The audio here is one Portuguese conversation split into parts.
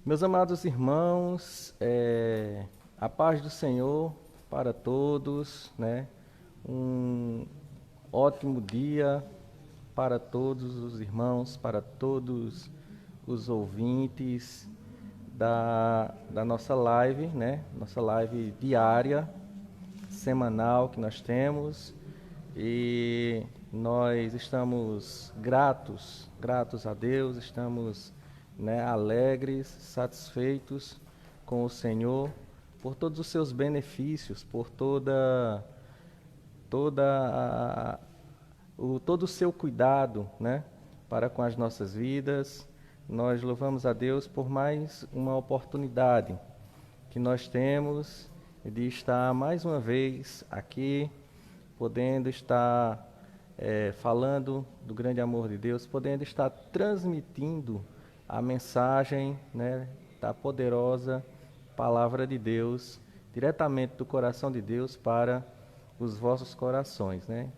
Meus amados irmãos, a paz do Senhor para todos, né? Um ótimo dia para todos os irmãos, para todos os ouvintes da nossa live, né? Nossa live diária, semanal que nós temos. E nós estamos gratos a Deus, estamos, né, alegres, satisfeitos com o Senhor por todos os seus benefícios, por toda todo o seu cuidado, né, para com as nossas vidas. Nós louvamos a Deus por mais uma oportunidade que nós temos de estar mais uma vez aqui, podendo estar falando do grande amor de Deus, podendo estar transmitindo a mensagem, né, da poderosa palavra de Deus, diretamente do coração de Deus para os vossos corações, né?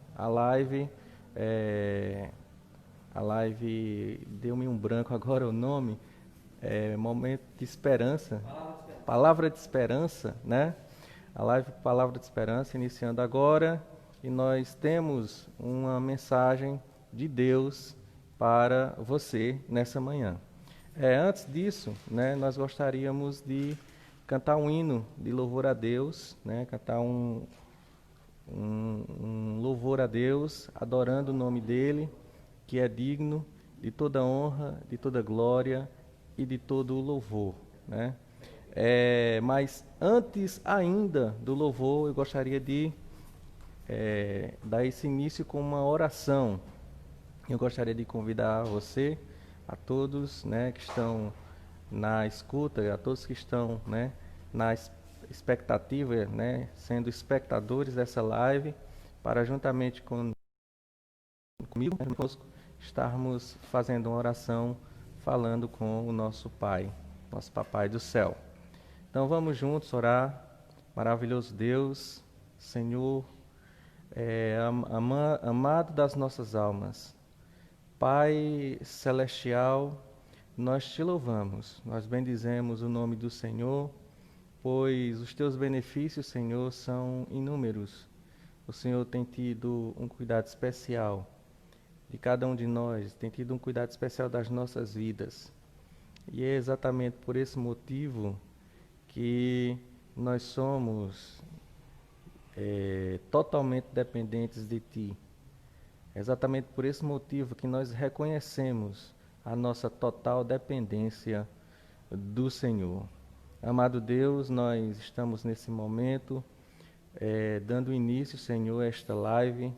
É, a live deu-me um branco agora o nome, Momento de Esperança, Palavra de Esperança, né? A live Palavra de Esperança iniciando agora e nós temos uma mensagem de Deus para você nessa manhã. Antes disso, né, nós gostaríamos de cantar um hino de louvor a Deus, né, cantar um louvor a Deus, adorando o nome dele, que é digno de toda honra, de toda glória e de todo o louvor, né? Mas antes ainda do louvor, eu gostaria de dar esse início com uma oração. Eu gostaria de convidar você, a todos, né, que estão na escuta, a todos que estão, né, na expectativa, né, sendo espectadores dessa live, para juntamente comigo, né, conosco, estarmos fazendo uma oração, falando com o nosso Pai, nosso Papai do céu. Então vamos juntos orar. Maravilhoso Deus, Senhor, amado das nossas almas, Pai celestial, nós te louvamos, nós bendizemos o nome do Senhor, pois os teus benefícios, Senhor, são inúmeros. O Senhor tem tido um cuidado especial de cada um de nós, tem tido um cuidado especial das nossas vidas. E é exatamente por esse motivo que nós somos totalmente dependentes de Ti. É exatamente por esse motivo que nós reconhecemos a nossa total dependência do Senhor. Amado Deus, nós estamos nesse momento dando início, Senhor, a esta live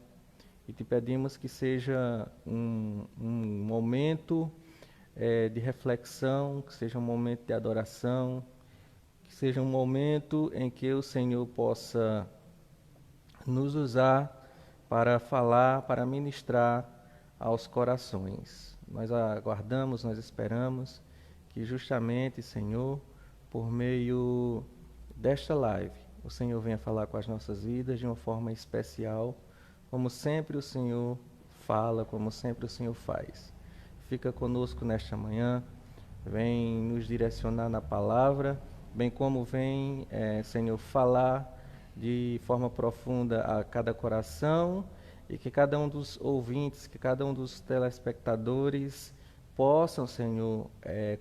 e te pedimos que seja um momento de reflexão, que seja um momento de adoração, que seja um momento em que o Senhor possa nos usar para falar, para ministrar aos corações. Nós aguardamos, nós esperamos que justamente, Senhor, por meio desta live, o Senhor venha falar com as nossas vidas de uma forma especial, como sempre o Senhor fala, como sempre o Senhor faz. Fica conosco nesta manhã, vem nos direcionar na palavra, bem como vem, Senhor, falar de forma profunda a cada coração e que cada um dos ouvintes, que cada um dos telespectadores possam, Senhor,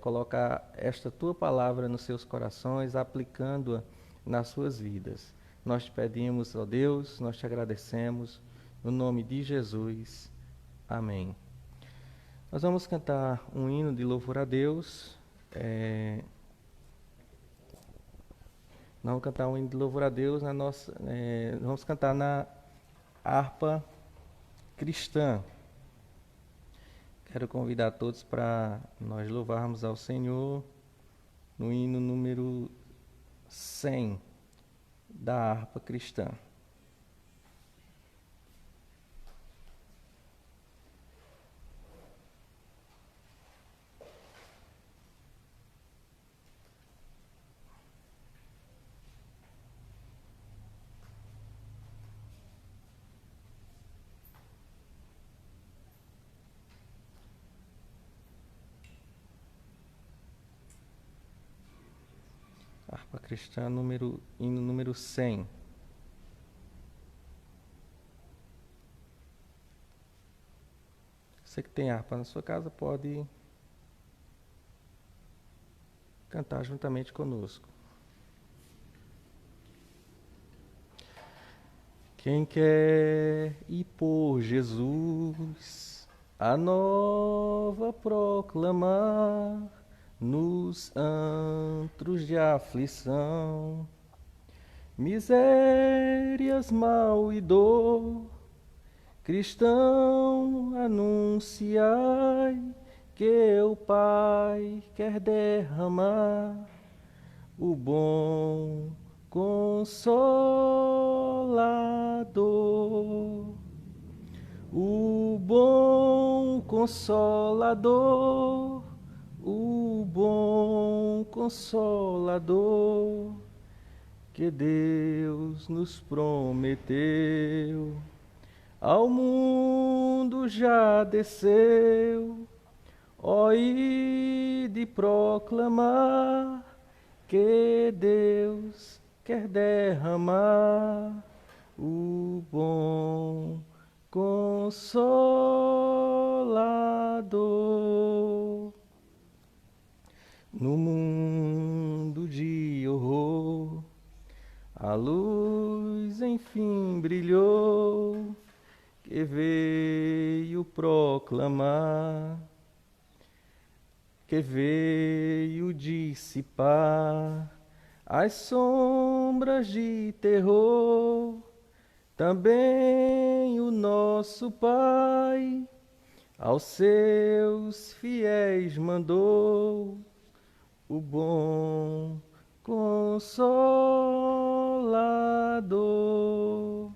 colocar esta tua palavra nos seus corações, aplicando-a nas suas vidas. Nós te pedimos, ó Deus, nós te agradecemos, no nome de Jesus. Amém. Nós vamos cantar um hino de louvor a Deus. Nós vamos cantar um hino de louvor a Deus na nossa. Vamos cantar na harpa cristã. Quero convidar todos para nós louvarmos ao Senhor no hino número 100 da harpa cristã. Harpa cristã, hino número 100. Você que tem harpa na sua casa pode cantar juntamente conosco. Quem quer ir por Jesus, a nova proclamar, nos antros de aflição, misérias, mal e dor, cristão, anunciai que o Pai quer derramar o bom Consolador, o bom Consolador, o bom Consolador que Deus nos prometeu. Ao mundo já desceu, ó, ide proclamar que Deus quer derramar o bom Consolador. No mundo de horror, a luz enfim brilhou, que veio proclamar, que veio dissipar as sombras de terror. Também o nosso Pai aos seus fiéis mandou o bom Consolador,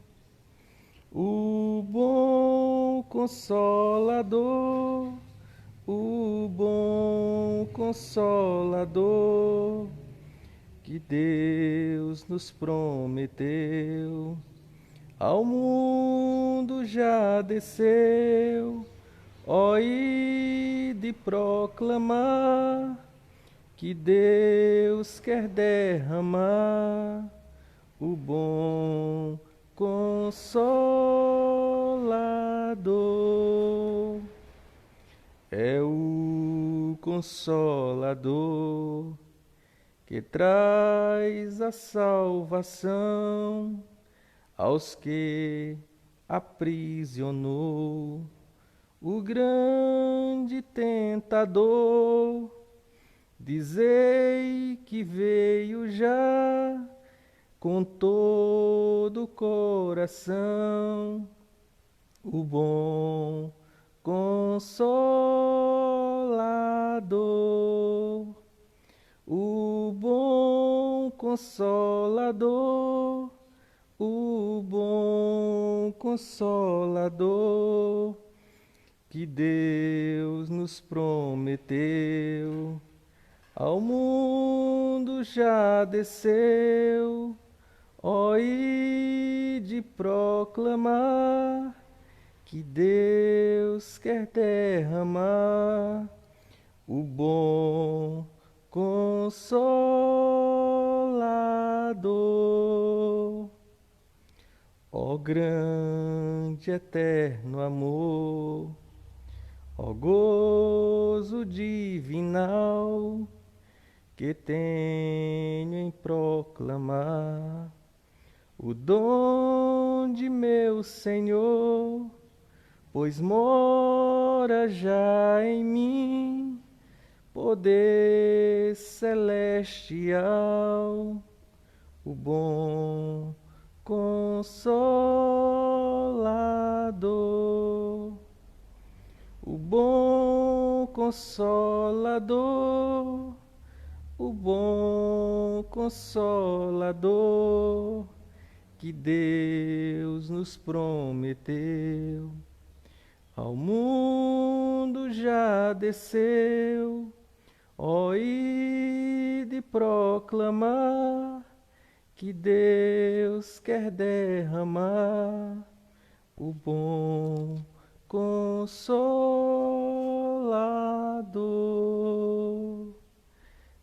o bom Consolador, o bom Consolador que Deus nos prometeu. Ao mundo já desceu, ó, ide proclamar que Deus quer derramar o bom Consolador. É o Consolador que traz a salvação aos que aprisionou o grande tentador. Dizei que veio já com todo o coração o bom Consolador, o bom Consolador, o bom Consolador que Deus nos prometeu. Ao mundo já desceu, ó, ide proclamar que Deus quer derramar o bom Consolador. Ó grande eterno amor, ó gozo divinal que tenho em proclamar o dom de meu Senhor, pois mora já em mim poder celestial, o bom Consolador, o bom Consolador, o bom Consolador que Deus nos prometeu. Ao mundo já desceu, ó, ide proclamar que Deus quer derramar o bom Consolador.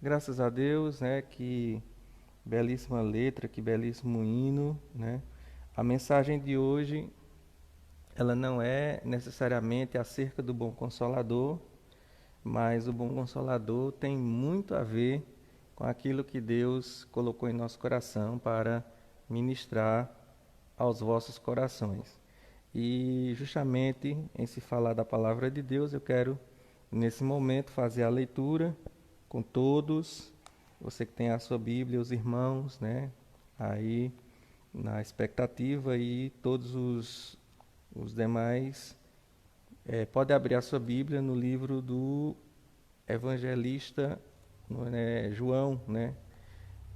Graças a Deus, né, que belíssima letra, que belíssimo hino, né? A mensagem de hoje, ela não é necessariamente acerca do bom consolador, mas o bom consolador tem muito a ver com aquilo que Deus colocou em nosso coração para ministrar aos vossos corações. E justamente em se falar da palavra de Deus, eu quero nesse momento fazer a leitura com todos, você que tem a sua Bíblia, os irmãos, né? Aí na expectativa e todos os demais, pode abrir a sua Bíblia no livro do evangelista João, né?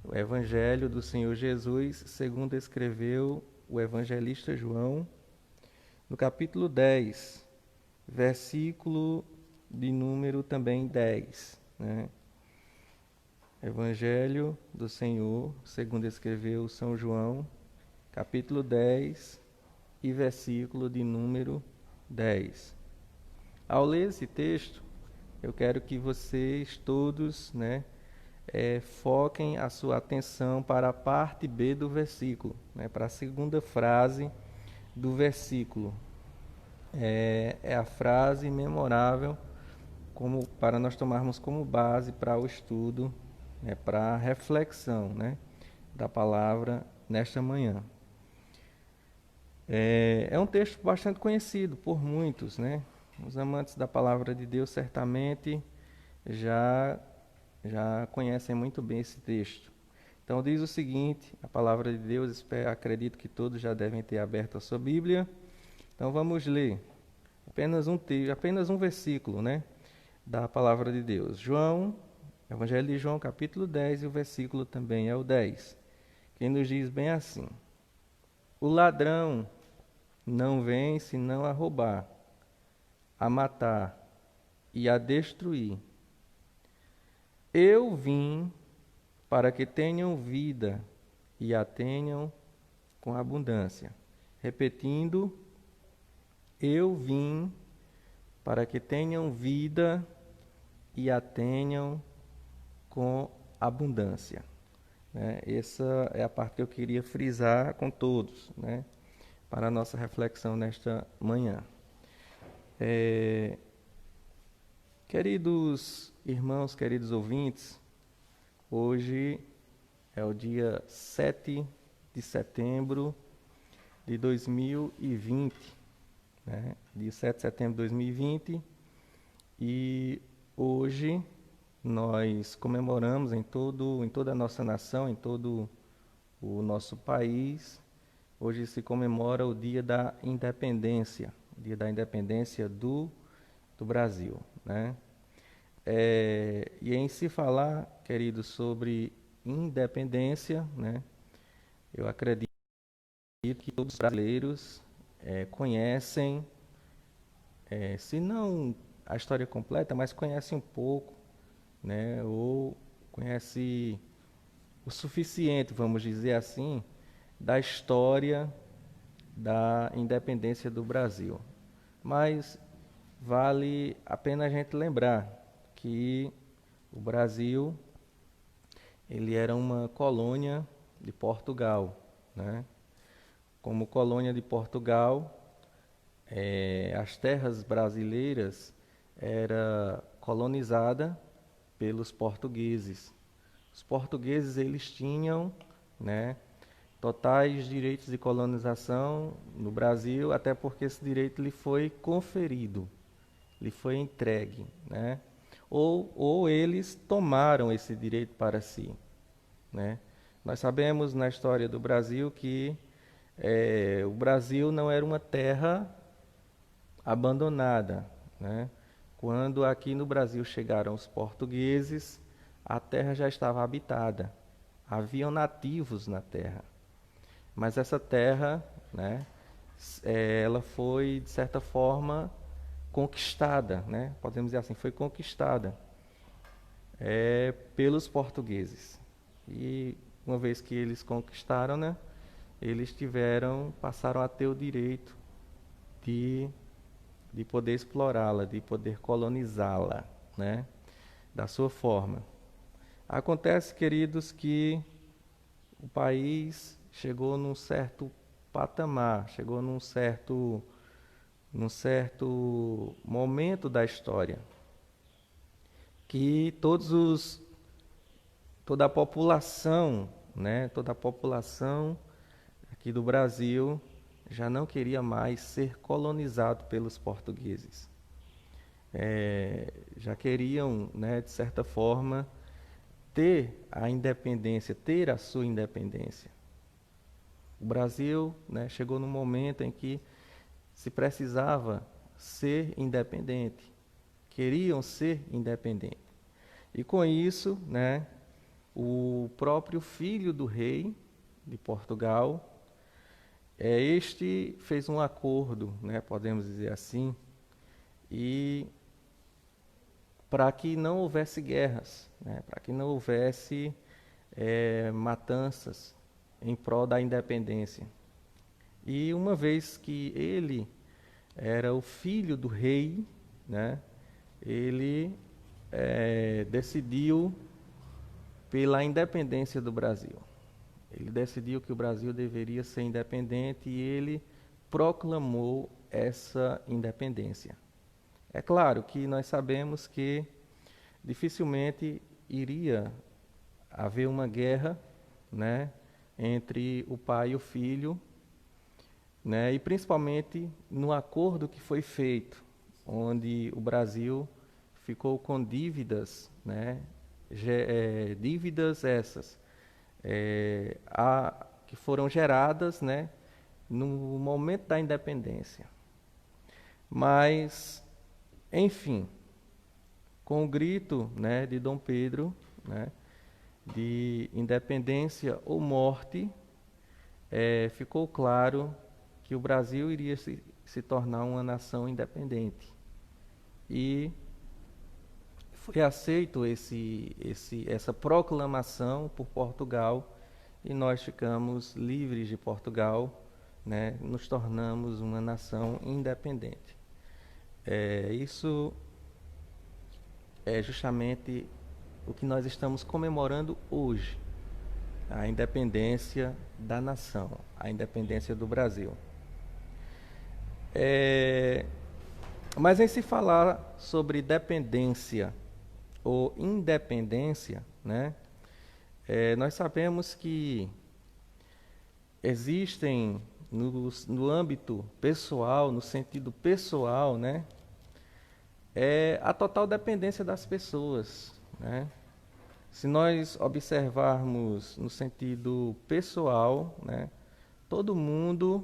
O Evangelho do Senhor Jesus, segundo escreveu o evangelista João, no capítulo 10, versículo de número também 10, né? Evangelho do Senhor, segundo escreveu São João, capítulo 10 e versículo de número 10. Ao ler esse texto, eu quero que vocês todos, né, foquem a sua atenção para a parte B do versículo, né, para a segunda frase do versículo. É a frase memorável como para nós tomarmos como base para o estudo, né, para a reflexão, né, da palavra nesta manhã. É um texto bastante conhecido por muitos, né? Os amantes da palavra de Deus certamente já conhecem muito bem esse texto. Então diz o seguinte, a palavra de Deus, acredito que todos já devem ter aberto a sua Bíblia. Então vamos ler apenas um versículo, né, da palavra de Deus. João, Evangelho de João, capítulo 10, e o versículo também é o 10, que nos diz bem assim: o ladrão não vem senão a roubar, a matar e a destruir. Eu vim para que tenham vida e a tenham com abundância. Repetindo, eu vim para que tenham vida e a tenham com abundância. Essa é a parte que eu queria frisar com todos, né, para a nossa reflexão nesta manhã. Queridos irmãos, queridos ouvintes, hoje é o dia 7 de setembro de 2020, né? Dia 7 de setembro de 2020, e hoje nós comemoramos em toda a nossa nação, em todo o nosso país, hoje se comemora o Dia da Independência, o Dia da Independência do Brasil, né? E em se falar, queridos, sobre independência, né, eu acredito que todos os brasileiros conhecem, se não a história completa, mas conhecem um pouco, né, ou conhece o suficiente, vamos dizer assim, da história da independência do Brasil. Mas vale a pena a gente lembrar que o Brasil ele era uma colônia de Portugal, né? Como colônia de Portugal, as terras brasileiras era colonizada pelos portugueses. Os portugueses eles tinham, né, totais direitos de colonização no Brasil, até porque esse direito lhe foi conferido, lhe foi entregue, né? Ou eles tomaram esse direito para si, né? Nós sabemos na história do Brasil que o Brasil não era uma terra abandonada, né? Quando aqui no Brasil chegaram os portugueses, a terra já estava habitada, haviam nativos na terra. Mas essa terra, né, ela foi, de certa forma, conquistada, né? Podemos dizer assim, foi conquistada pelos portugueses. E uma vez que eles conquistaram, né, eles passaram a ter o direito de poder explorá-la, de poder colonizá-la, né, da sua forma. Acontece, queridos, que o país chegou num certo patamar, chegou num certo momento da história, que toda a população, né, toda a população aqui do Brasil já não queria mais ser colonizado pelos portugueses. Já queriam, né, de certa forma, ter a independência, ter a sua independência. O Brasil, né, chegou num momento em que se precisava ser independente, queriam ser independentes. E com isso, né, o próprio filho do rei de Portugal, este fez um acordo, né, podemos dizer assim, e para que não houvesse guerras, né, para que não houvesse matanças em prol da independência. E uma vez que ele era o filho do rei, né, ele decidiu pela independência do Brasil. Ele decidiu que o Brasil deveria ser independente e ele proclamou essa independência. É claro que nós sabemos que dificilmente iria haver uma guerra, né, entre o pai e o filho, né, e principalmente no acordo que foi feito, onde o Brasil ficou com dívidas, né, dívidas essas que foram geradas, né, no momento da independência. Mas, enfim, com o grito, né, de Dom Pedro, né, de independência ou morte, ficou claro que o Brasil iria se tornar uma nação independente. E foi aceito essa proclamação por Portugal e nós ficamos livres de Portugal, né, nos tornamos uma nação independente. Isso é justamente o que nós estamos comemorando hoje, a independência da nação, a independência do Brasil. Mas em se falar sobre dependência ou independência, né, nós sabemos que existem no âmbito pessoal, no sentido pessoal, né, a total dependência das pessoas, né? Se nós observarmos no sentido pessoal, né, todo mundo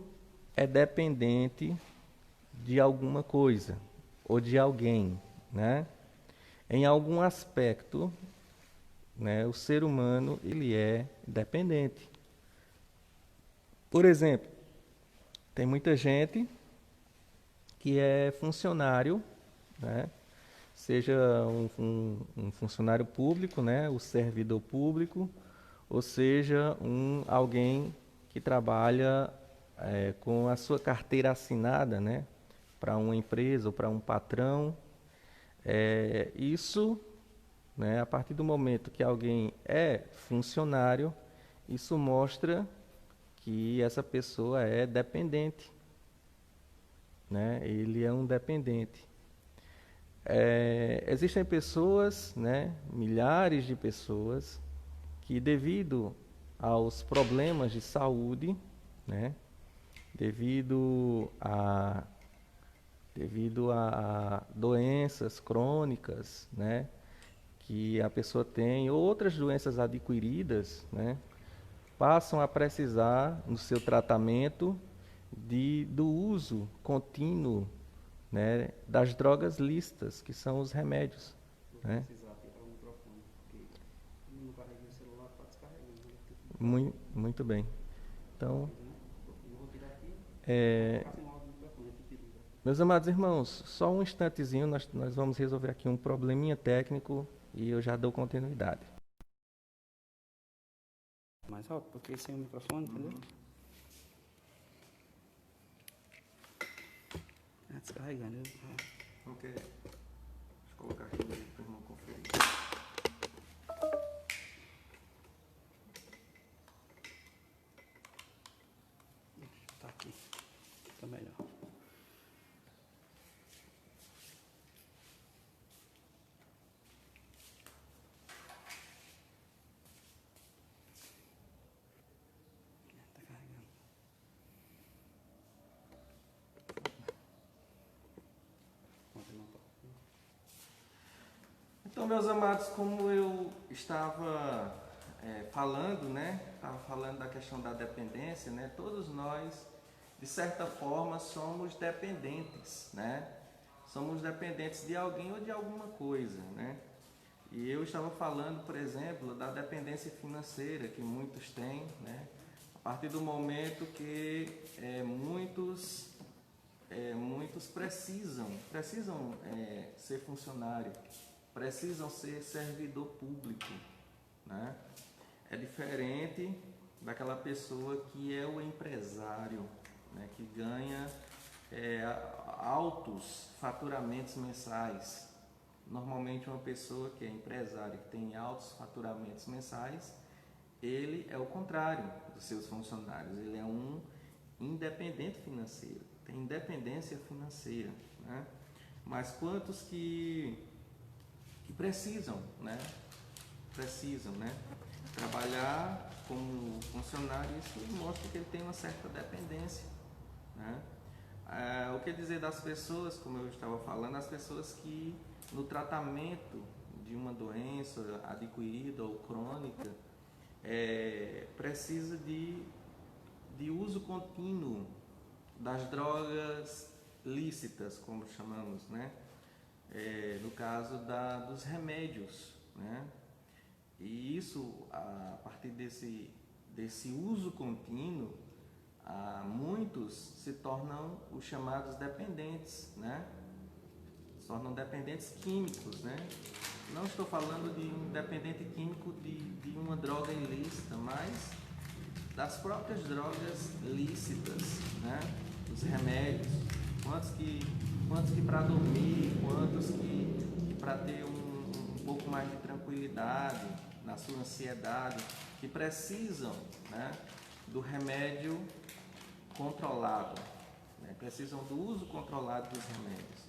é dependente de alguma coisa ou de alguém, né? Em algum aspecto, né, o ser humano ele é dependente. Por exemplo, tem muita gente que é funcionário, né? Seja um funcionário público, né, o servidor público, ou seja, alguém que trabalha com a sua carteira assinada, né, para uma empresa ou para um patrão. Isso, né, a partir do momento que alguém é funcionário, isso mostra que essa pessoa é dependente, né, ele é um dependente. Existem pessoas, né, milhares de pessoas, que devido aos problemas de saúde, né, devido a doenças crônicas, né, que a pessoa tem, ou outras doenças adquiridas, né, passam a precisar, no seu tratamento, do uso contínuo, né, das drogas lícitas, que são os remédios. Né? Muito bem. Então, meus amados irmãos, só um instantezinho, nós vamos resolver aqui um probleminha técnico e eu já dou continuidade. Mais alto, porque sem o microfone, entendeu? Descarregando. Ok. Deixa eu colocar aqui para o irmão conferir. Então, meus amados, como eu estava falando, né? Estava falando da questão da dependência, né? Todos nós, de certa forma, somos dependentes, né? Somos dependentes de alguém ou de alguma coisa, né? E eu estava falando, por exemplo, da dependência financeira que muitos têm, né? A partir do momento que muitos precisam ser funcionário, precisam ser servidor público, né? É diferente daquela pessoa que é o empresário, né? Que ganha altos faturamentos mensais. Normalmente uma pessoa que é empresário, que tem altos faturamentos mensais, ele é o contrário dos seus funcionários, ele é um independente financeiro, tem independência financeira, né? Mas quantos que precisam, né? Precisam, né? Trabalhar como funcionário, isso mostra que ele tem uma certa dependência, né? O que dizer das pessoas, como eu estava falando, as pessoas que no tratamento de uma doença adquirida ou crônica precisa de uso contínuo das drogas lícitas, como chamamos, né? No caso dos remédios, né? E isso, a partir desse uso contínuo, muitos se tornam os chamados dependentes, né? Se tornam dependentes químicos, né? Não estou falando de um dependente químico de uma droga ilícita, mas das próprias drogas lícitas, né? Os remédios, quantos que para dormir, quantos que para ter um pouco mais de tranquilidade na sua ansiedade, que precisam, né, do remédio controlado, né? Precisam do uso controlado dos remédios.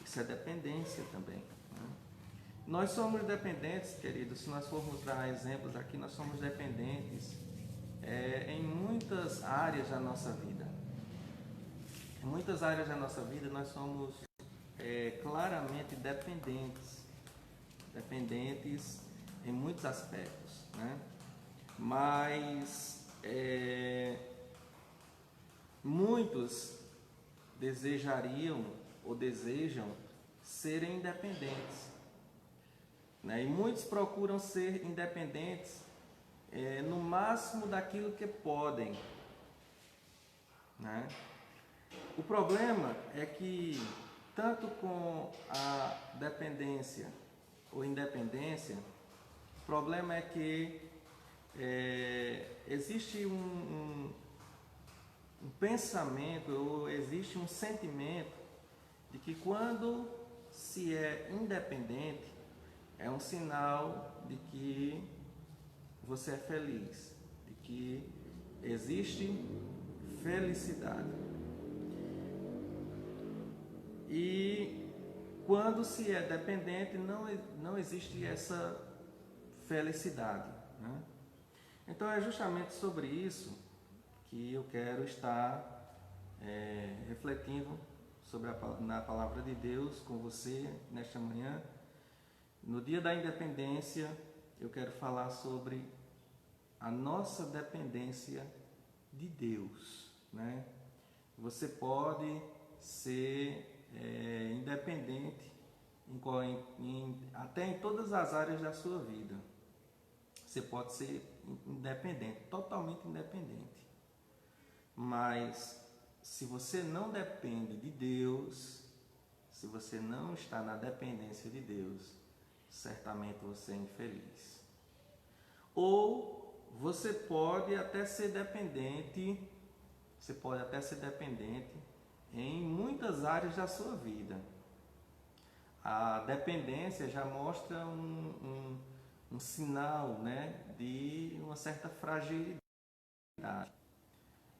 Isso é dependência também, né? Nós somos dependentes, queridos, se nós formos dar exemplos aqui, nós somos dependentes em muitas áreas da nossa vida. Em muitas áreas da nossa vida nós somos claramente dependentes em muitos aspectos, né? Mas muitos desejariam ou desejam serem independentes, né? E muitos procuram ser independentes no máximo daquilo que podem, né? O problema é que tanto com a dependência ou independência, o problema é que existe um pensamento ou existe um sentimento de que quando se é independente é um sinal de que você é feliz, de que existe felicidade. E quando se é dependente não existe essa felicidade, né? Então é justamente sobre isso que eu quero estar refletindo na palavra de Deus com você nesta manhã. No dia da independência, eu quero falar sobre a nossa dependência de Deus, né? Você pode ser independente até em todas as áreas da sua vida. Você pode ser independente, totalmente independente. Mas se você não depende de Deus, se você não está na dependência de Deus, certamente você é infeliz. Ou você pode até ser dependente, em muitas áreas da sua vida. A dependência já mostra um sinal, né, de uma certa fragilidade.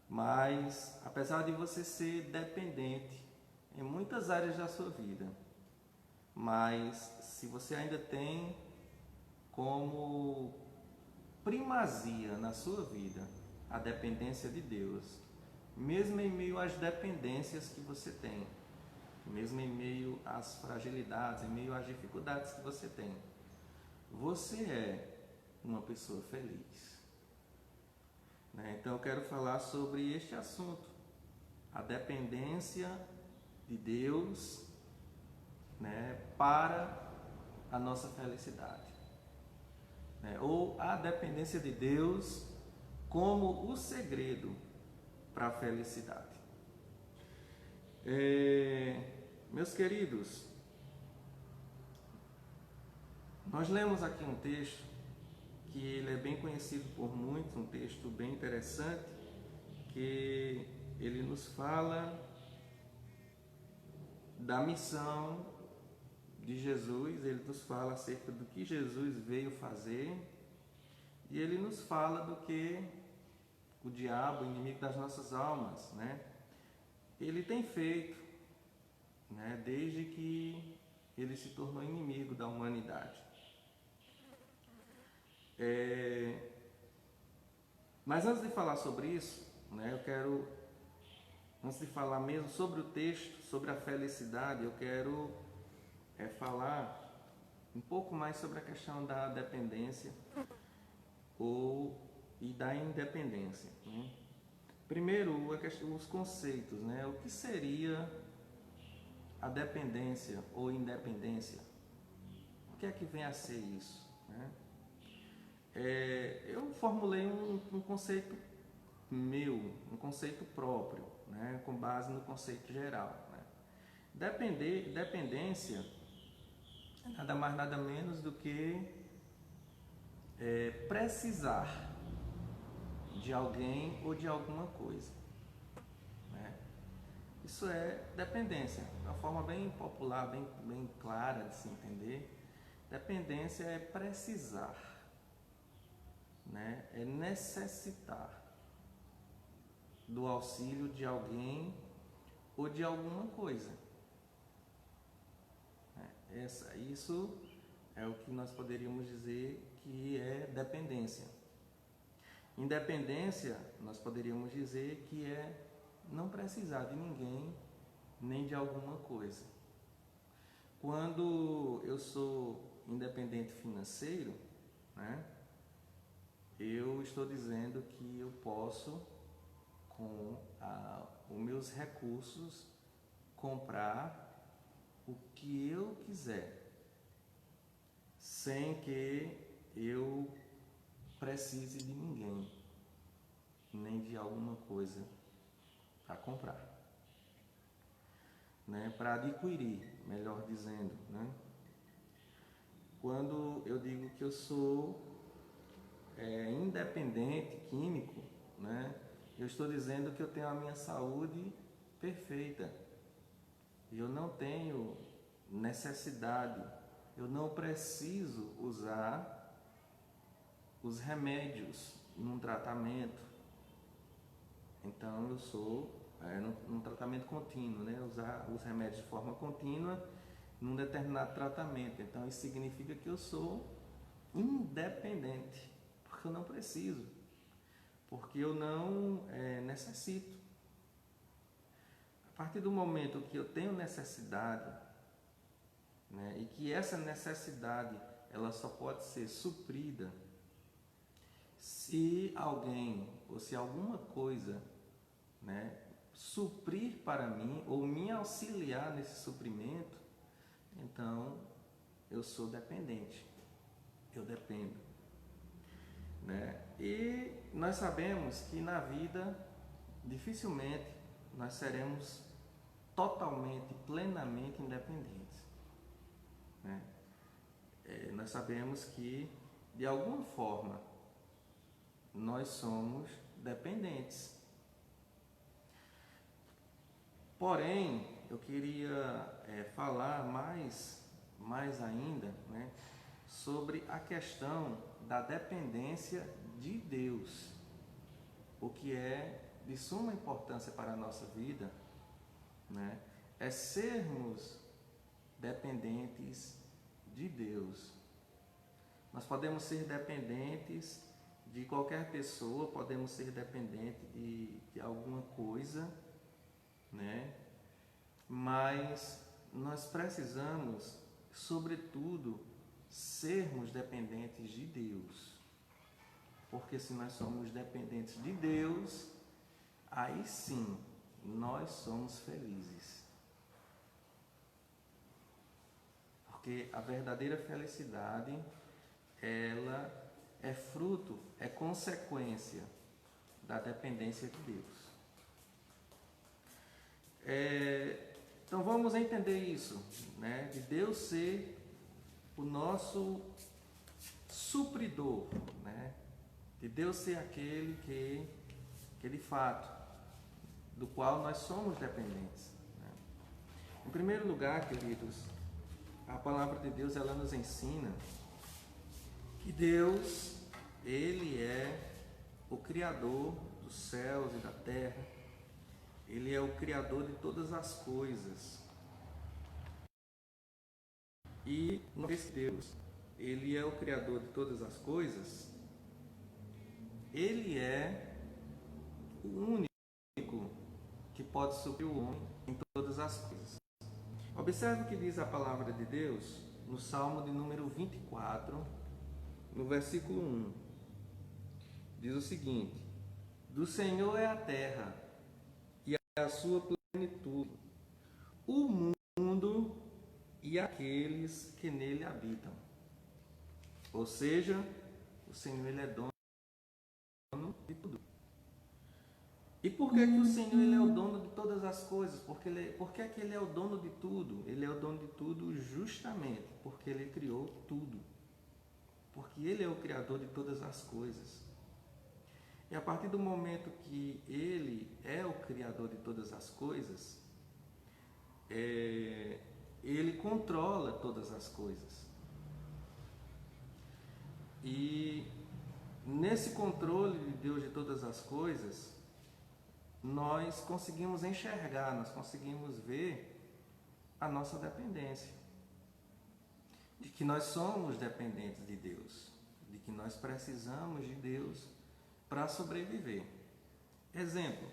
Mas, apesar de você ser dependente em muitas áreas da sua vida, mas se você ainda tem como primazia na sua vida a dependência de Deus, mesmo em meio às dependências que você tem, mesmo em meio às fragilidades, em meio às dificuldades que você tem. Você é uma pessoa feliz. Né? Então eu quero falar sobre este assunto, a dependência de Deus, né, para a nossa felicidade, né? Ou a dependência de Deus como o segredo para a felicidade. Meus queridos, nós lemos aqui um texto que ele é bem conhecido por muitos, um texto bem interessante, que ele nos fala da missão de Jesus, ele nos fala acerca do que Jesus veio fazer, e ele nos fala do que o diabo, o inimigo das nossas almas, né, ele tem feito, né, desde que ele se tornou inimigo da humanidade. Mas antes de falar sobre isso, né, eu quero, antes de falar mesmo sobre o texto, sobre a felicidade, eu quero falar um pouco mais sobre a questão da dependência e da independência. Né? Primeiro, os conceitos, né? O que seria a dependência ou independência? O que é que vem a ser isso? Né? Eu formulei um conceito meu, um conceito próprio, né? Com base no conceito geral. Né? Dependência é nada mais nada menos do que precisar de alguém ou de alguma coisa. Né? Isso é dependência, de uma forma bem popular, bem clara de se entender. Dependência é precisar, né? É necessitar do auxílio de alguém ou de alguma coisa. Isso é o que nós poderíamos dizer que é dependência. Independência, nós poderíamos dizer que é não precisar de ninguém nem de alguma coisa. Quando eu sou independente financeiro, né, eu estou dizendo que eu posso, com os meus recursos, comprar o que eu quiser, sem que eu precise de ninguém, nem de alguma coisa para comprar, né? Para adquirir, melhor dizendo, né? Quando eu digo que eu sou independente químico, né? Eu estou dizendo que eu tenho a minha saúde perfeita, eu não tenho necessidade, eu não preciso usar os remédios num tratamento. Então eu sou num tratamento contínuo, né? Usar os remédios de forma contínua num determinado tratamento. Então isso significa que eu sou independente, porque eu não preciso, porque eu não necessito. A partir do momento que eu tenho necessidade, né, e que essa necessidade ela só pode ser suprida se alguém ou se alguma coisa, né, suprir para mim ou me auxiliar nesse suprimento, então eu sou dependente, eu dependo. Né? E nós sabemos que na vida dificilmente nós seremos totalmente, plenamente independentes. Né? Nós sabemos que de alguma forma nós somos dependentes. Porém, eu queria falar mais ainda, né, sobre a questão da dependência de Deus, o que é de suma importância para a nossa vida, né, é sermos dependentes de Deus. Nós podemos ser dependentes de qualquer pessoa, podemos ser dependentes de alguma coisa, né? mas nós precisamos, sobretudo, sermos dependentes de Deus. Porque se nós somos dependentes de Deus, aí sim nós somos felizes. Porque a verdadeira felicidade, ela é fruto, é consequência da dependência de Deus. Então vamos entender isso, né? De Deus ser o nosso supridor, né? De Deus ser aquele que de fato, do qual nós somos dependentes, né? Em primeiro lugar, queridos, a palavra de Deus, ela nos ensina que Deus, Ele é o Criador dos céus e da terra. Ele é o Criador de todas as coisas. E uma vez que Deus, Ele é o Criador de todas as coisas, Ele é o único que pode suprir o homem em todas as coisas. Observe o que diz a palavra de Deus no Salmo de número 24, no versículo 1. Diz o seguinte: do Senhor é a terra e a sua plenitude, o mundo e aqueles que nele habitam. Ou seja, o Senhor, Ele é dono de tudo. E por que o Senhor, Ele é o dono de todas as coisas? Por que é que Ele é o dono de tudo? Ele é o dono de tudo justamente porque Ele criou tudo. Porque Ele é o Criador de todas as coisas. E a partir do momento que Ele é o Criador de todas as coisas, Ele controla todas as coisas. E nesse controle de Deus de todas as coisas, nós conseguimos enxergar, nós conseguimos ver a nossa dependência. De que nós somos dependentes de Deus, de que nós precisamos de Deus para sobreviver. Exemplo,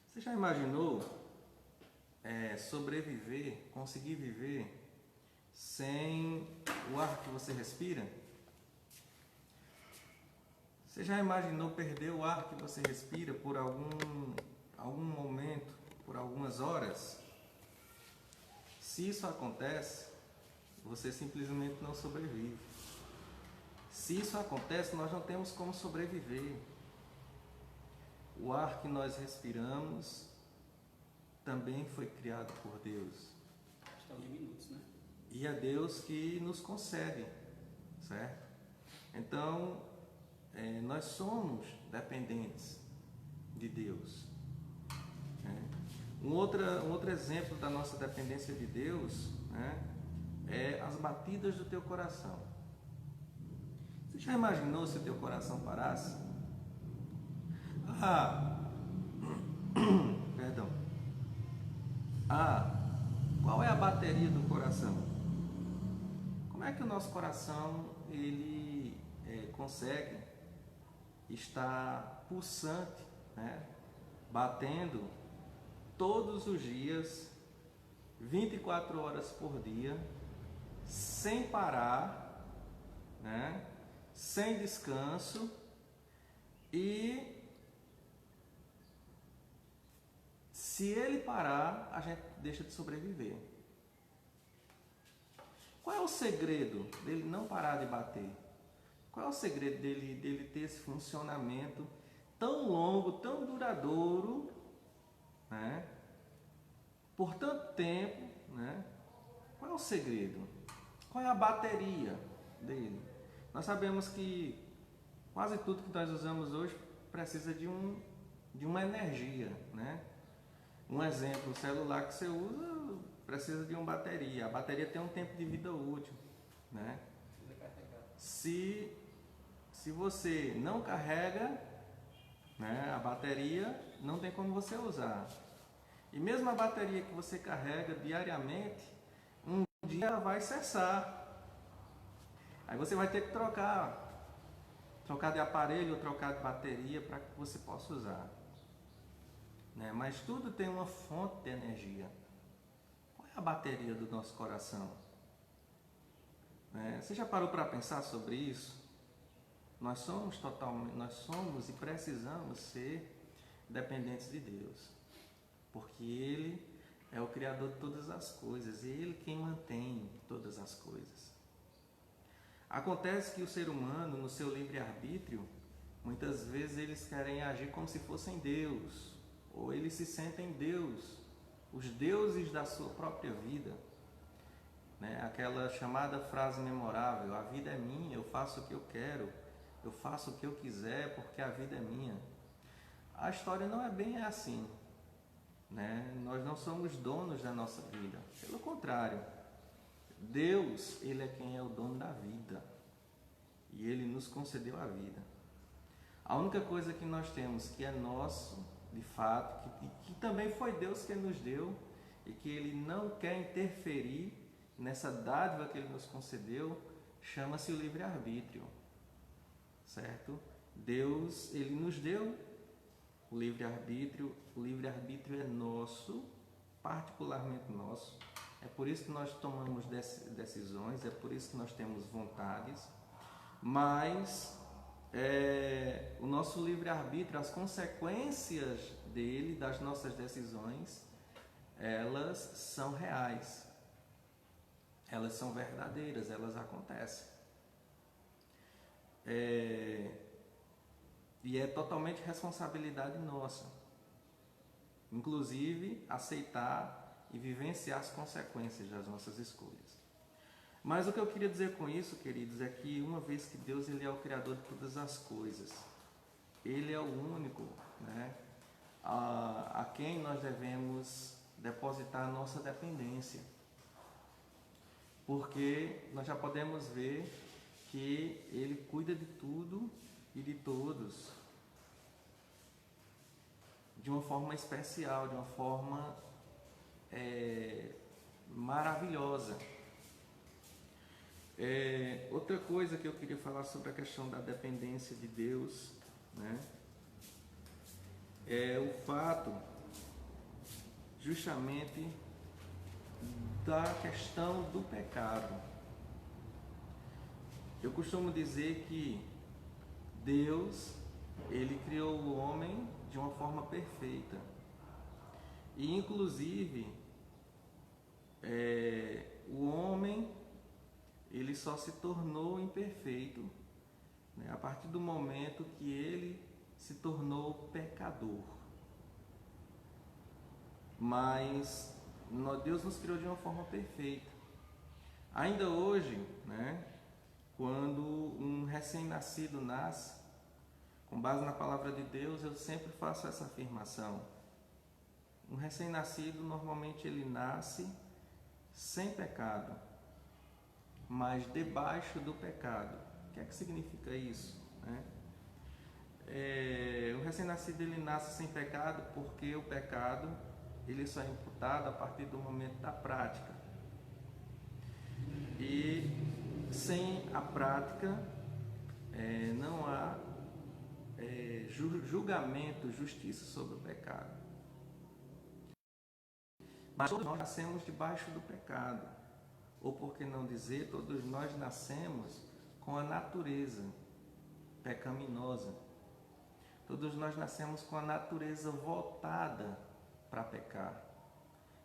você já imaginou sobreviver, conseguir viver sem o ar que você respira? Você já imaginou perder o ar que você respira por algum momento, por algumas horas? Se isso acontece, você simplesmente não sobrevive. Se isso acontece, nós não temos como sobreviver. O ar que nós respiramos também foi criado por Deus. Questão de minutos, né? E é Deus que nos concede, certo? Então, nós somos dependentes de Deus. Um outro exemplo da nossa dependência de Deus, né, é as batidas do teu coração. Você já imaginou se o teu coração parasse? Perdão. Qual é a bateria do coração? Como é que o nosso coração ele consegue estar pulsante, né, batendo todos os dias, 24 horas por dia, sem parar, né, sem descanso, e se ele parar, a gente deixa de sobreviver. Qual é o segredo dele não parar de bater? Qual é o segredo dele ter esse funcionamento tão longo, tão duradouro, né, por tanto tempo, né? Qual é o segredo? Qual é a bateria dele? Nós sabemos que quase tudo que nós usamos hoje precisa de uma energia, né? Um exemplo, o celular que você usa precisa de uma bateria. A bateria tem um tempo de vida útil, né? Se você não carrega, né, a bateria, não tem como você usar. E mesmo a bateria que você carrega diariamente, um dia ela vai cessar. Aí você vai ter que trocar de aparelho ou trocar de bateria para que você possa usar, né? Mas tudo tem uma fonte de energia. é a bateria do nosso coração? Você já parou para pensar sobre isso? Nós somos e precisamos ser dependentes de Deus, porque Ele é o Criador de todas as coisas, e Ele quem mantém todas as coisas. Acontece que o ser humano, no seu livre-arbítrio, muitas vezes eles querem agir como se fossem Deus, ou eles se sentem Deus, os deuses da sua própria vida. Aquela chamada frase memorável: a vida é minha, eu faço o que eu quero, eu faço o que eu quiser porque a vida é minha. A história não é bem assim. Nós não somos donos da nossa vida, pelo contrário, Deus, Ele é quem é o dono da vida, e Ele nos concedeu a vida. A única coisa que nós temos que é nosso, de fato, que também foi Deus que nos deu, e que Ele não quer interferir nessa dádiva que Ele nos concedeu, chama-se o livre-arbítrio, certo? Deus, Ele nos deu o livre-arbítrio é nosso, particularmente nosso. É por isso que nós tomamos decisões, é por isso que nós temos vontades, mas o nosso livre-arbítrio, as consequências dele, das nossas decisões, elas são reais, elas são verdadeiras, elas acontecem. E é totalmente responsabilidade nossa, inclusive aceitar e vivenciar as consequências das nossas escolhas. Mas o que eu queria dizer com isso, queridos, é que uma vez que Deus, Ele é o Criador de todas as coisas, Ele é o único, a quem nós devemos depositar a nossa dependência. Porque nós já podemos ver que Ele cuida de tudo e de todos de uma forma especial, de uma forma maravilhosa. Outra coisa que eu queria falar sobre a questão da dependência de Deus, é o fato justamente da questão do pecado. Eu costumo dizer que Deus, Ele criou o homem de uma forma perfeita. E inclusive, o homem, ele só se tornou imperfeito, a partir do momento que ele se tornou pecador. Mas Deus nos criou de uma forma perfeita. Ainda hoje, quando um recém-nascido nasce, com base na palavra de Deus, eu sempre faço essa afirmação. Um recém-nascido, normalmente ele nasce sem pecado, mas debaixo do pecado. O que é que significa isso? O recém-nascido, ele nasce sem pecado porque o pecado, ele só é imputado a partir do momento da prática. E sem a prática não há julgamento, justiça sobre o pecado. Mas todos nós nascemos debaixo do pecado, ou por que não dizer, todos nós nascemos com a natureza pecaminosa. Todos nós nascemos com a natureza voltada para pecar.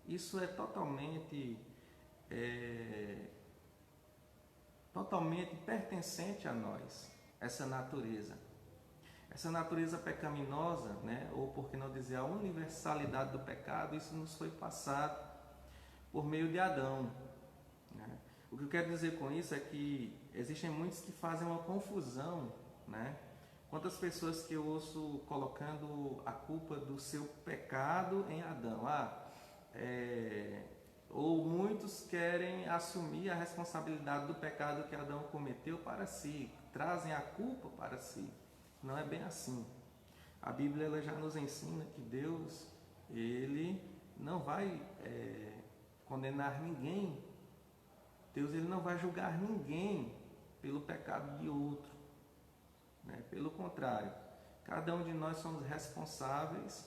Isso é totalmente pertencente a nós, essa natureza. Essa natureza pecaminosa, ou por que não dizer a universalidade do pecado, isso nos foi passado por meio de Adão. O que eu quero dizer com isso é que existem muitos que fazem uma confusão. Quantas pessoas que eu ouço colocando a culpa do seu pecado em Adão? Ou muitos querem assumir a responsabilidade do pecado que Adão cometeu para si, trazem a culpa para si. Não é bem assim. A Bíblia ela já nos ensina que Deus, Ele não vai condenar ninguém. Deus ele não vai julgar ninguém pelo pecado de outro. Pelo contrário, cada um de nós somos responsáveis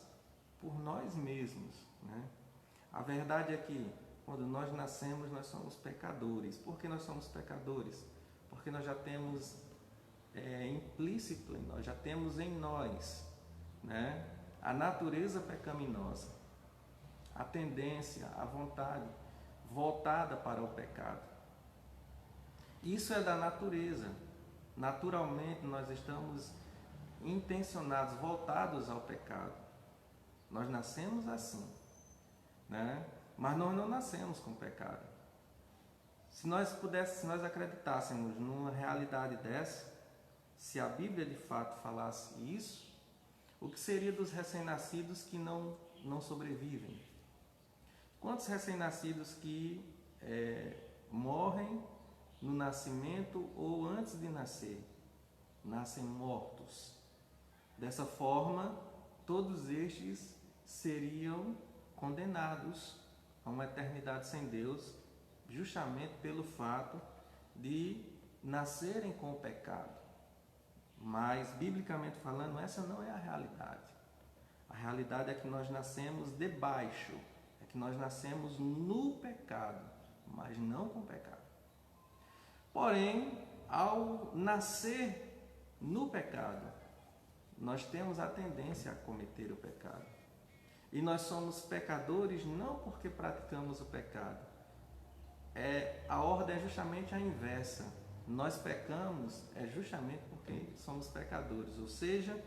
por nós mesmos. A verdade é que quando nós nascemos, nós somos pecadores. Por que nós somos pecadores? Porque nós já temos implícito em nós, já temos em nós, né, a natureza pecaminosa, a tendência, a vontade voltada para o pecado. Isso é da natureza. Naturalmente nós estamos intencionados, voltados ao pecado. Nós nascemos assim, né? Mas nós não nascemos com pecado. Se nós acreditássemos numa realidade dessa, se a Bíblia de fato falasse isso, o que seria dos recém-nascidos que não sobrevivem? Quantos recém-nascidos que morrem no nascimento ou antes de nascer? Nascem mortos. Dessa forma, todos estes seriam condenados a uma eternidade sem Deus, justamente pelo fato de nascerem com o pecado. Mas, biblicamente falando, essa não é a realidade. A realidade é que nós nascemos debaixo, é que nós nascemos no pecado, mas não com pecado. Porém, ao nascer no pecado, nós temos a tendência a cometer o pecado. E nós somos pecadores não porque praticamos o pecado. A ordem é justamente a inversa. Nós pecamos justamente porque somos pecadores, ou seja,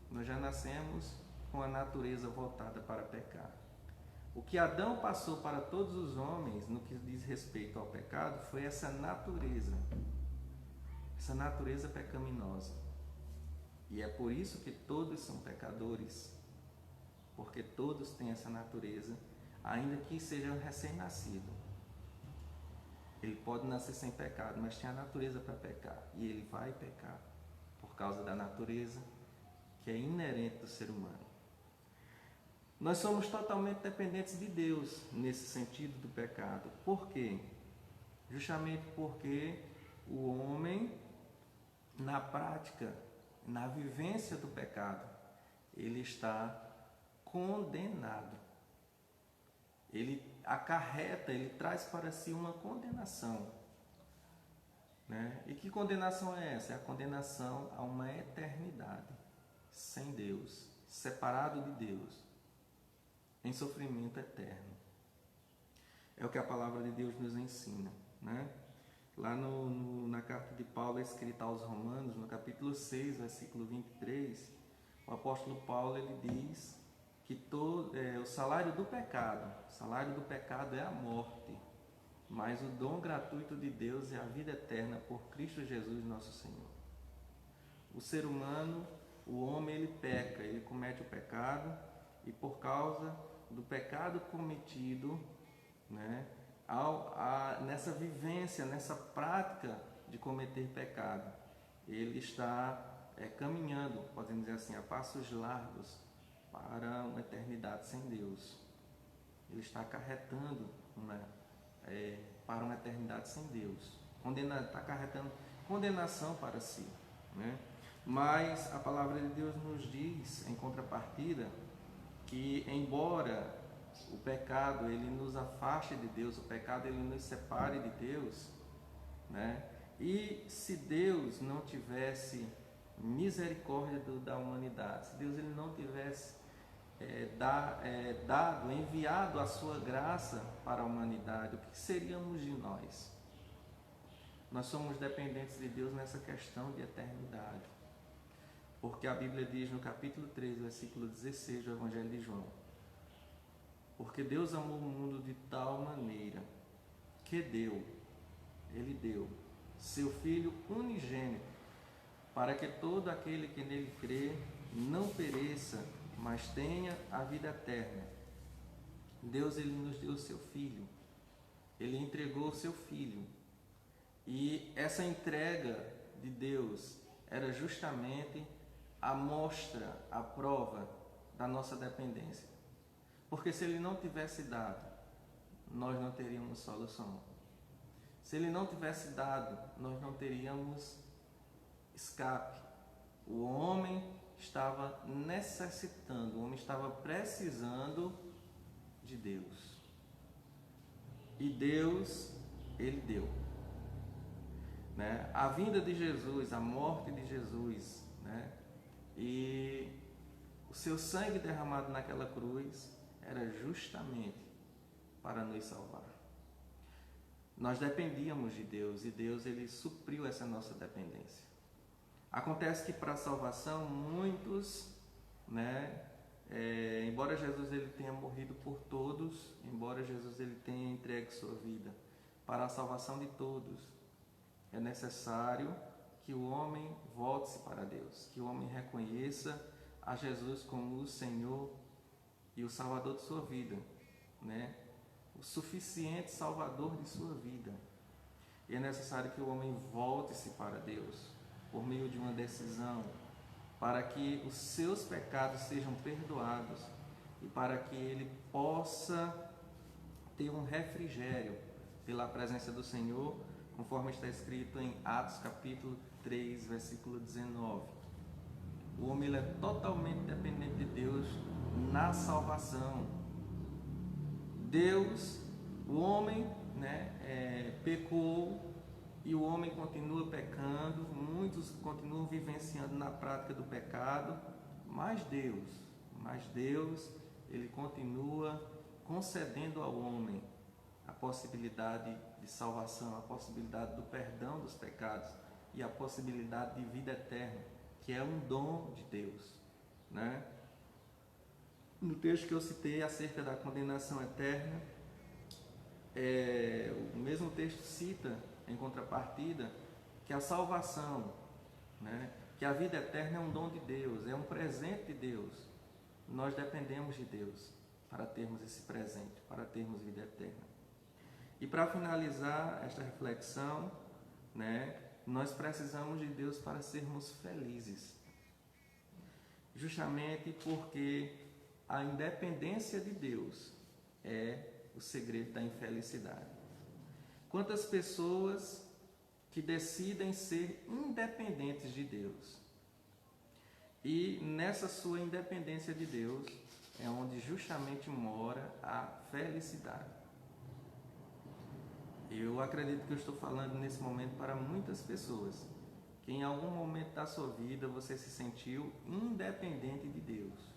nós já nascemos com a natureza voltada para pecar. O que Adão passou para todos os homens no que diz respeito ao pecado foi essa natureza pecaminosa. E é por isso que todos são pecadores, porque todos têm essa natureza, ainda que sejam recém-nascido. Ele pode nascer sem pecado, mas tem a natureza para pecar, e ele vai pecar por causa da natureza que é inerente do ser humano. Nós somos totalmente dependentes de Deus nesse sentido do pecado. Por quê? Justamente porque o homem, na prática, na vivência do pecado, ele está condenado. Ele acarreta, ele traz para si uma condenação. Né? E que condenação é essa? É a condenação a uma eternidade sem Deus, separado de Deus, em sofrimento eterno. É o que a palavra de Deus nos ensina, né? Lá na carta de Paulo, escrita aos Romanos, no capítulo 6, versículo 23, o apóstolo Paulo ele diz que o salário do pecado é a morte, mas o dom gratuito de Deus é a vida eterna por Cristo Jesus, nosso Senhor. O ser humano, o homem, ele peca, ele comete o pecado, e por causa do pecado cometido, né, nessa vivência, nessa prática de cometer pecado, ele está caminhando, podemos dizer assim, a passos largos para uma eternidade sem Deus. Ele está acarretando para uma eternidade sem Deus. Está acarretando condenação para si, né? Mas a palavra de Deus nos diz, em contrapartida, que embora o pecado ele nos afaste de Deus, o pecado ele nos separe de Deus, né? E se Deus não tivesse misericórdia da humanidade, se Deus ele não tivesse enviado a sua graça para a humanidade, o que seríamos de nós? Nós somos dependentes de Deus nessa questão de eternidade. Porque a Bíblia diz no capítulo 3, versículo 16 do Evangelho de João: porque Deus amou o mundo de tal maneira que Ele deu seu Filho unigênito, para que todo aquele que nele crê não pereça, mas tenha a vida eterna. Deus ele nos deu o seu Filho, Ele entregou o seu Filho, e essa entrega de Deus era justamente a mostra, a prova da nossa dependência. Porque se Ele não tivesse dado, nós não teríamos solução. Se Ele não tivesse dado, nós não teríamos escape. O homem estava necessitando, o homem estava precisando de Deus. e Deus, Ele deu. Né? A vinda de Jesus, a morte de Jesus, né? E o seu sangue derramado naquela cruz era justamente para nos salvar. Nós dependíamos de Deus e Deus ele supriu essa nossa dependência. Acontece que para a salvação muitos, né, embora Jesus ele tenha morrido por todos, embora Jesus ele tenha entregue sua vida para a salvação de todos, é necessário que o homem volte-se para Deus, que o homem reconheça a Jesus como o Senhor e o Salvador de sua vida, né? O suficiente Salvador de sua vida. E é necessário que o homem volte-se para Deus por meio de uma decisão, para que os seus pecados sejam perdoados e para que ele possa ter um refrigério pela presença do Senhor, conforme está escrito em Atos capítulo 3, versículo 19. O homem ele é totalmente dependente de Deus na salvação. Deus, o homem, né, pecou e o homem continua pecando, muitos continuam vivenciando na prática do pecado, mas Deus, ele continua concedendo ao homem a possibilidade de salvação, a possibilidade do perdão dos pecados e a possibilidade de vida eterna, que é um dom de Deus, né? No texto que eu citei acerca da condenação eterna, o mesmo texto cita, em contrapartida, que a salvação, né, que a vida eterna é um dom de Deus, é um presente de Deus. Nós dependemos de Deus para termos esse presente, para termos vida eterna. E para finalizar esta reflexão, né, nós precisamos de Deus para sermos felizes. Justamente porque a independência de Deus é o segredo da infelicidade. Quantas pessoas que decidem ser independentes de Deus? E nessa sua independência de Deus é onde justamente mora a felicidade. Eu acredito que eu estou falando nesse momento para muitas pessoas, que em algum momento da sua vida você se sentiu independente de Deus.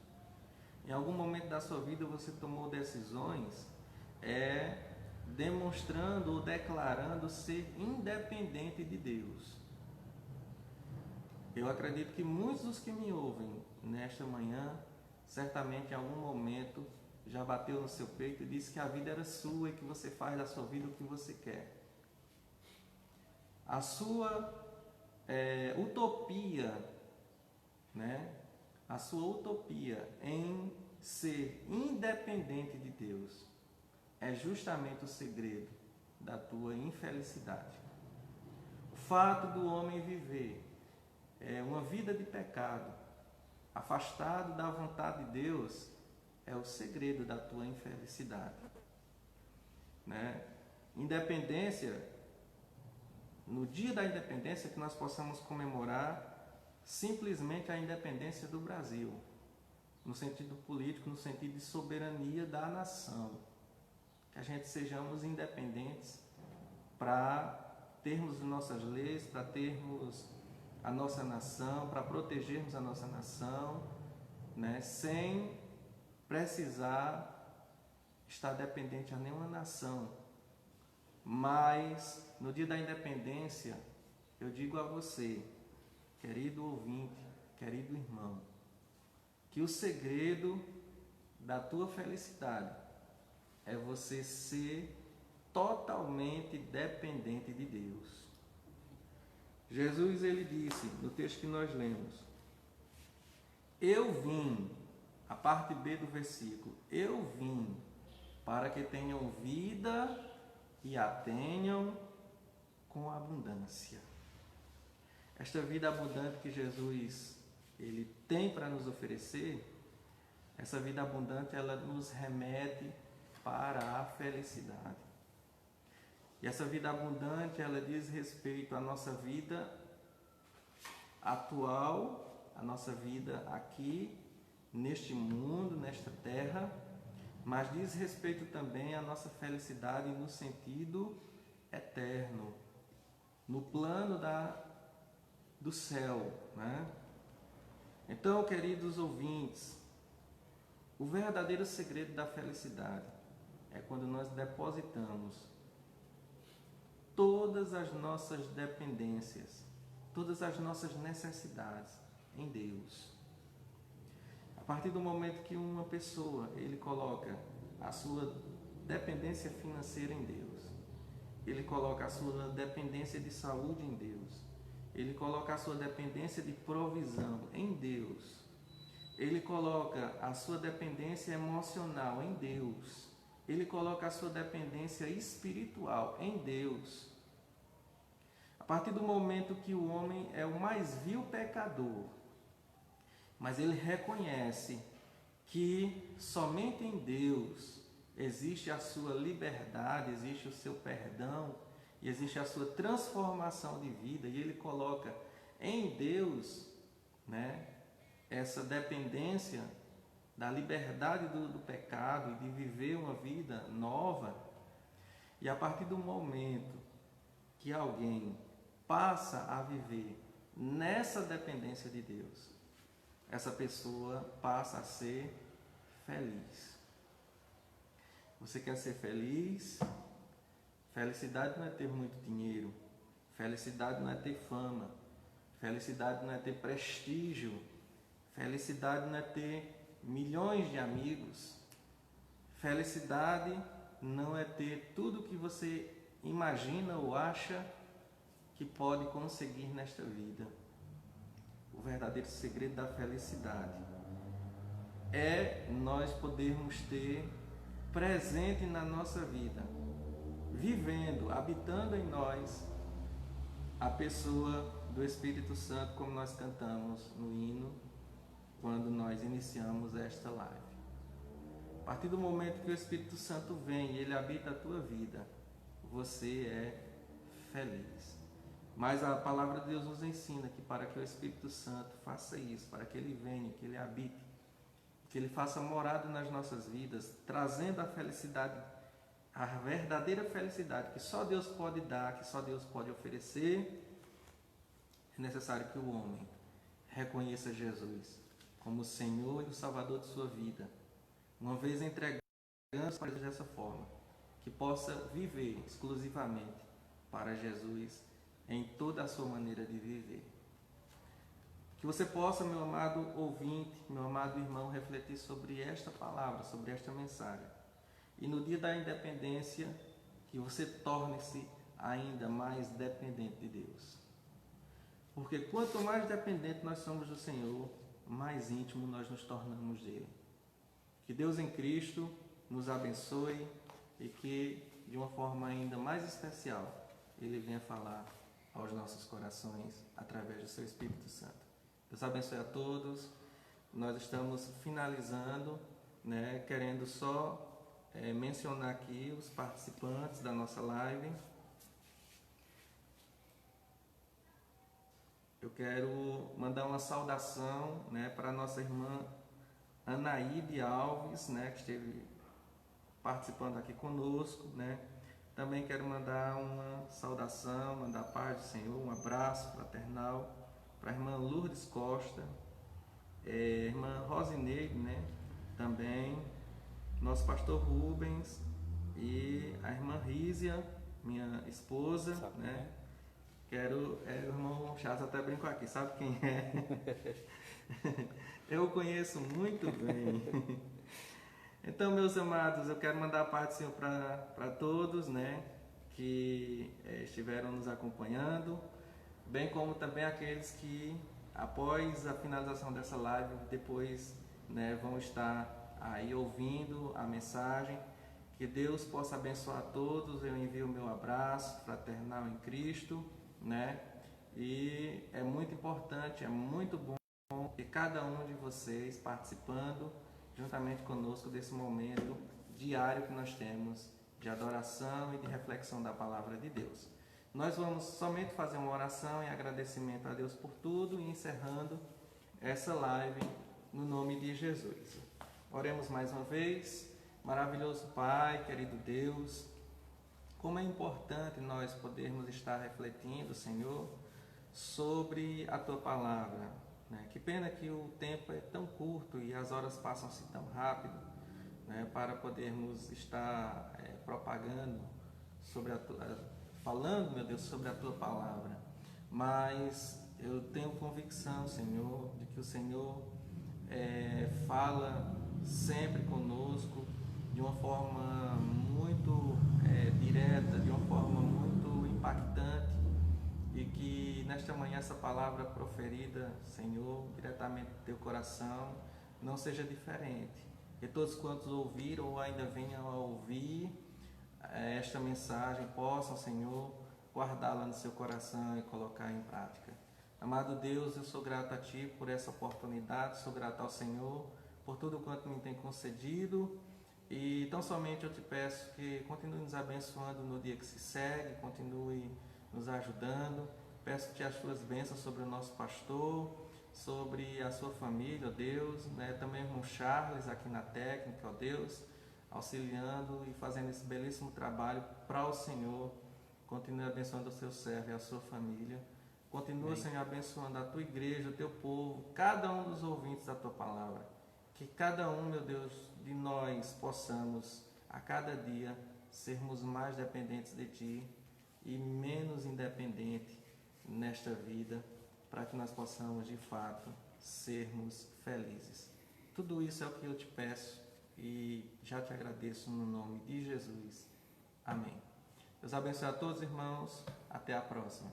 Em algum momento da sua vida você tomou decisões demonstrando ou declarando ser independente de Deus. Eu acredito que muitos dos que me ouvem nesta manhã, certamente em algum momento já bateu no seu peito e disse que a vida era sua e que você faz da sua vida o que você quer. A sua utopia, né? A sua utopia em ser independente de Deus é justamente o segredo da tua infelicidade. O fato do homem viver uma vida de pecado, afastado da vontade de Deus, é o segredo da tua infelicidade, né? Independência, no dia da independência, que nós possamos comemorar simplesmente a independência do Brasil, no sentido político, no sentido de soberania da nação, que a gente sejamos independentes para termos nossas leis, para termos a nossa nação, para protegermos a nossa nação, né, sem precisar estar dependente a nenhuma nação. Mas no dia da independência, eu digo a você, querido ouvinte, querido irmão, que o segredo da tua felicidade é você ser totalmente dependente de Deus. Jesus ele disse no texto que nós lemos: eu vim, a parte B do versículo, eu vim para que tenham vida e a tenham com abundância. Esta vida abundante que Jesus ele tem para nos oferecer, essa vida abundante ela nos remete para a felicidade. E essa vida abundante ela diz respeito à nossa vida atual, a nossa vida aqui neste mundo, nesta terra, mas diz respeito também à nossa felicidade no sentido eterno, no plano do céu, né? Então, queridos ouvintes, o verdadeiro segredo da felicidade é quando nós depositamos todas as nossas dependências, todas as nossas necessidades em Deus. A partir do momento que uma pessoa ele coloca a sua dependência financeira em Deus, ele coloca a sua dependência de saúde em Deus, ele coloca a sua dependência de provisão em Deus, ele coloca a sua dependência emocional em Deus, ele coloca a sua dependência espiritual em Deus. A partir do momento que o homem é o mais vil pecador, mas ele reconhece que somente em Deus existe a sua liberdade, existe o seu perdão e existe a sua transformação de vida, e ele coloca em Deus, né, essa dependência da liberdade do pecado e de viver uma vida nova. E a partir do momento que alguém passa a viver nessa dependência de Deus, essa pessoa passa a ser feliz. Você quer ser feliz? Felicidade não é ter muito dinheiro, felicidade não é ter fama, felicidade não é ter prestígio, felicidade não é ter milhões de amigos, felicidade não é ter tudo que você imagina ou acha que pode conseguir nesta vida. O verdadeiro segredo da felicidade é nós podermos ter presente na nossa vida, vivendo, habitando em nós, a pessoa do Espírito Santo, como nós cantamos no hino, quando nós iniciamos esta live. A partir do momento que o Espírito Santo vem e ele habita a tua vida, você é feliz. Mas a palavra de Deus nos ensina que para que o Espírito Santo faça isso, para que ele venha, que ele habite, que ele faça morada nas nossas vidas, trazendo a felicidade, a verdadeira felicidade que só Deus pode dar, que só Deus pode oferecer, é necessário que o homem reconheça Jesus como o Senhor e o Salvador de sua vida, uma vez entregando para Jesus dessa forma, que possa viver exclusivamente para Jesus em toda a sua maneira de viver. Que você possa, meu amado ouvinte, meu amado irmão, refletir sobre esta palavra, sobre esta mensagem. E no dia da independência, que você torne-se ainda mais dependente de Deus. Porque quanto mais dependente nós somos do Senhor, mais íntimo nós nos tornamos dele. Que Deus em Cristo nos abençoe e que, de uma forma ainda mais especial, Ele venha falar aos nossos corações através do seu Espírito Santo. Deus abençoe a todos. Nós estamos finalizando, né, querendo só mencionar aqui os participantes da nossa live. Eu quero mandar uma saudação, né, para a nossa irmã Anaíde Alves, né, que esteve participando aqui conosco, né. Também quero mandar uma saudação, mandar a paz do Senhor, um abraço fraternal para a irmã Lourdes Costa, irmã Rosineide, né, também, nosso pastor Rubens e a irmã Rízia, minha esposa, sabe, né? Quero, o irmão Chato até brincou aqui, sabe quem é? Eu o conheço muito bem. Então, meus amados, eu quero mandar a paz do Senhor para todos, né, que estiveram nos acompanhando, bem como também aqueles que, após a finalização dessa live, depois, né, vão estar aí ouvindo a mensagem. Que Deus possa abençoar a todos. Eu envio o meu abraço fraternal em Cristo, né? E é muito importante, é muito bom que cada um de vocês participando juntamente conosco desse momento diário que nós temos de adoração e de reflexão da palavra de Deus. Nós vamos somente fazer uma oração em agradecimento a Deus por tudo e encerrando essa live no nome de Jesus. Oremos mais uma vez. Maravilhoso Pai, querido Deus, como é importante nós podermos estar refletindo, Senhor, sobre a Tua Palavra, né? Que pena que o tempo é tão curto e as horas passam-se tão rápido, né? Para podermos estar propagando sobre falando, meu Deus, sobre a Tua Palavra. Mas eu tenho convicção, Senhor, de que o Senhor fala sempre conosco de uma forma muito direta, de uma forma muito impactante, e que nesta manhã essa palavra proferida, Senhor, diretamente do Teu coração, não seja diferente. Que todos quantos ouviram ou ainda venham a ouvir esta mensagem possam, Senhor, guardá-la no seu coração e colocar em prática. Amado Deus, eu sou grato a Ti por essa oportunidade, sou grato ao Senhor por tudo quanto me tem concedido, e tão somente eu te peço que continue nos abençoando no dia que se segue, continue nos ajudando. Peço-te as Tuas bênçãos sobre o nosso pastor, sobre a sua família, ó Deus, né? Também o irmão Charles aqui na técnica, ó Deus, auxiliando e fazendo esse belíssimo trabalho para o Senhor. Continue abençoando o seu servo e a sua família. Continua, Amém. Senhor, abençoando a Tua igreja, o Teu povo, cada um dos ouvintes da Tua palavra. Que cada um, meu Deus, de nós possamos, a cada dia, sermos mais dependentes de Ti e menos independentes nesta vida, para que nós possamos, de fato, sermos felizes. Tudo isso é o que eu te peço e já te agradeço no nome de Jesus. Amém. Deus abençoe a todos, irmãos. Até a próxima.